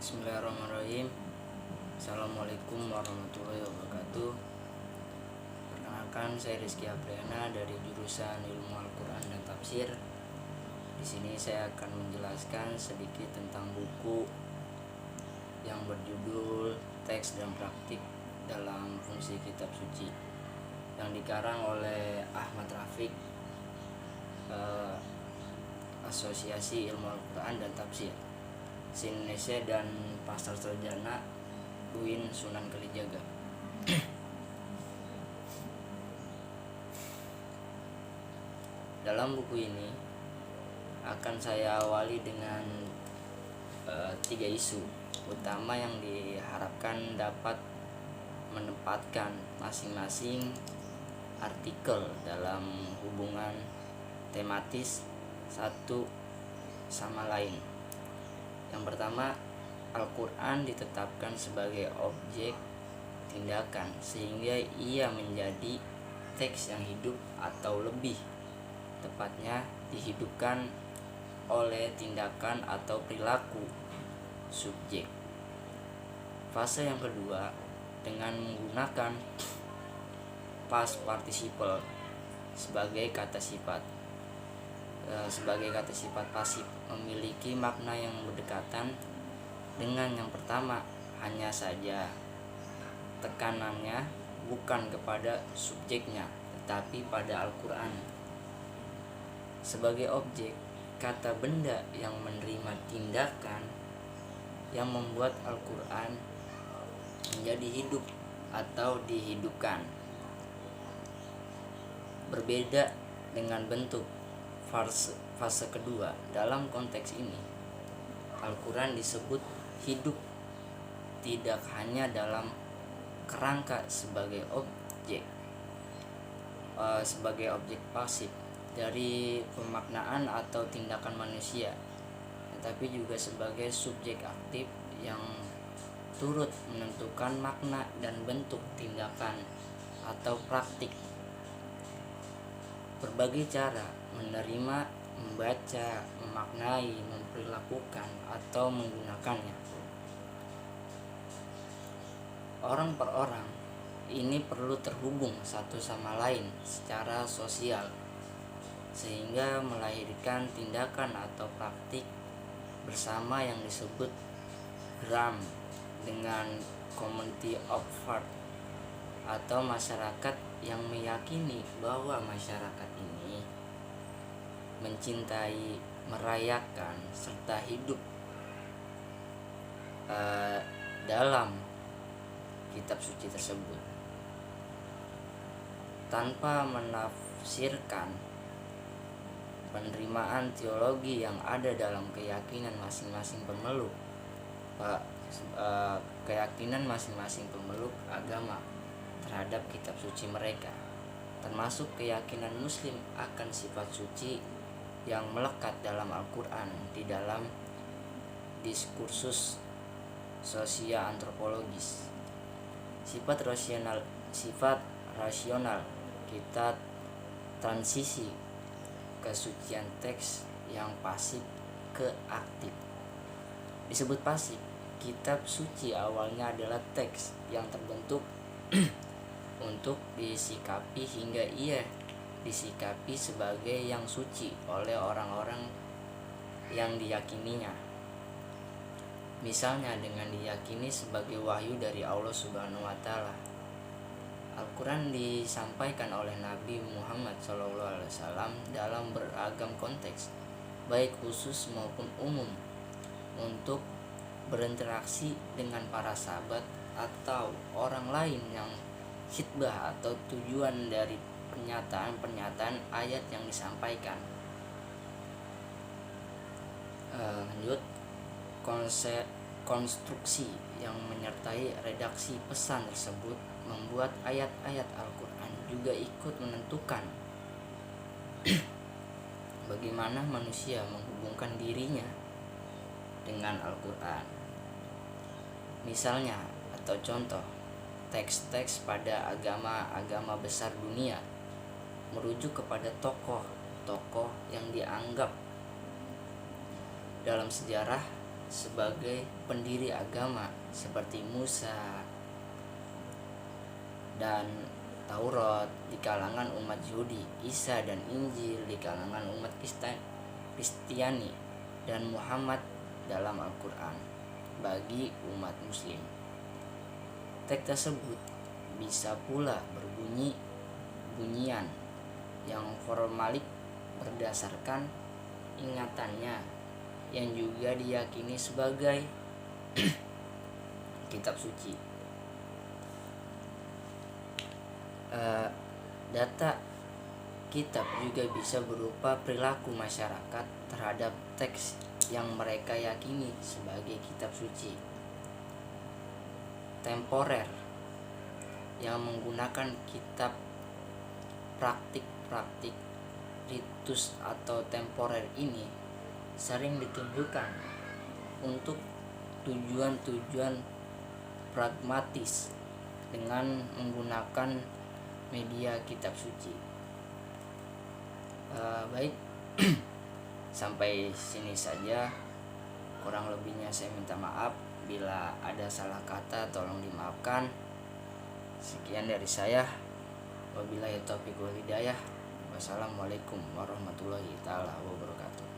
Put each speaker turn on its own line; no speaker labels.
Bismillahirrahmanirrahim. Assalamualaikum warahmatullahi wabarakatuh. Perkenalkan, saya Rizky Apriana dari jurusan Ilmu Al-Quran dan Tafsir. Di sini saya akan menjelaskan sedikit tentang buku yang berjudul Teks dan Praktik dalam Fungsi Kitab Suci yang dikarang oleh Ahmad Rafiq, Asosiasi Ilmu Al-Quran dan Tafsir se-Indonesia, dan Pasar Sarjana UIN Sunan Kalijaga. Dalam buku ini akan saya awali dengan 3 isu utama yang diharapkan dapat menempatkan masing-masing artikel dalam hubungan tematis satu sama lain. Yang pertama, Al-Quran ditetapkan sebagai objek tindakan sehingga ia menjadi teks yang hidup, atau lebih tepatnya dihidupkan oleh tindakan atau perilaku subjek. Fase yang kedua, dengan menggunakan past participle sebagai kata sifat pasif, memiliki makna yang berdekatan dengan yang pertama, hanya saja tekanannya bukan kepada subjeknya tetapi pada Al-Quran sebagai objek. Kata benda yang menerima tindakan yang membuat Al-Quran menjadi hidup atau dihidupkan. Berbeda dengan bentuk. Fase kedua, dalam konteks ini Al-Quran disebut hidup tidak hanya dalam kerangka sebagai objek pasif dari pemaknaan atau tindakan manusia, tetapi juga sebagai subjek aktif yang turut menentukan makna dan bentuk tindakan atau praktik. Berbagai cara menerima, membaca, memaknai, memperilakukan, atau menggunakannya. Orang per orang ini perlu terhubung satu sama lain secara sosial sehingga melahirkan tindakan atau praktik bersama yang disebut GRAM dengan community of heart, atau masyarakat yang meyakini bahwa masyarakat ini mencintai, merayakan, serta hidup dalam kitab suci tersebut. Tanpa menafsirkan penerimaan teologi yang ada dalam keyakinan masing-masing pemeluk agama terhadap kitab suci mereka, termasuk keyakinan Muslim akan sifat suci yang melekat dalam Al-Quran di dalam diskursus sosia-antropologis. Sifat rasional kita transisi kesucian teks yang pasif ke aktif. Disebut pasif, kitab suci awalnya adalah teks yang terbentuk untuk disikapi hingga ia disikapi sebagai yang suci oleh orang-orang yang diyakininya. Misalnya dengan diyakini sebagai wahyu dari Allah Subhanahu wa Ta'ala. Al-Quran disampaikan oleh Nabi Muhammad SAW dalam beragam konteks, baik khusus maupun umum, untuk berinteraksi dengan para sahabat atau orang lain yang khitbah atau tujuan dari pernyataan ayat yang disampaikan. Lanjut, konstruksi yang menyertai redaksi pesan tersebut membuat ayat-ayat Al-Quran juga ikut menentukan bagaimana manusia menghubungkan dirinya dengan Al-Quran. Misalnya atau contoh, teks-teks pada agama besar dunia merujuk kepada tokoh-tokoh yang dianggap dalam sejarah sebagai pendiri agama seperti Musa dan Taurat di kalangan umat Yahudi, Isa dan Injil di kalangan umat Kristiani, dan Muhammad dalam Al-Quran bagi umat Muslim. Teks tersebut bisa pula bunyian yang formalik berdasarkan ingatannya yang juga diyakini sebagai kitab suci. Data kitab juga bisa berupa perilaku masyarakat terhadap teks yang mereka yakini sebagai kitab suci. Temporer yang menggunakan kitab praktik ritus atau temporer ini sering ditunjukkan untuk tujuan-tujuan pragmatis dengan menggunakan media kitab suci. Baik, sampai sini saja. Kurang lebihnya saya minta maaf. Bila ada salah kata tolong dimaafkan. Sekian dari saya. Wabillahi taufiq wal hidayah. Wassalamualaikum warahmatullahi taala wabarakatuh.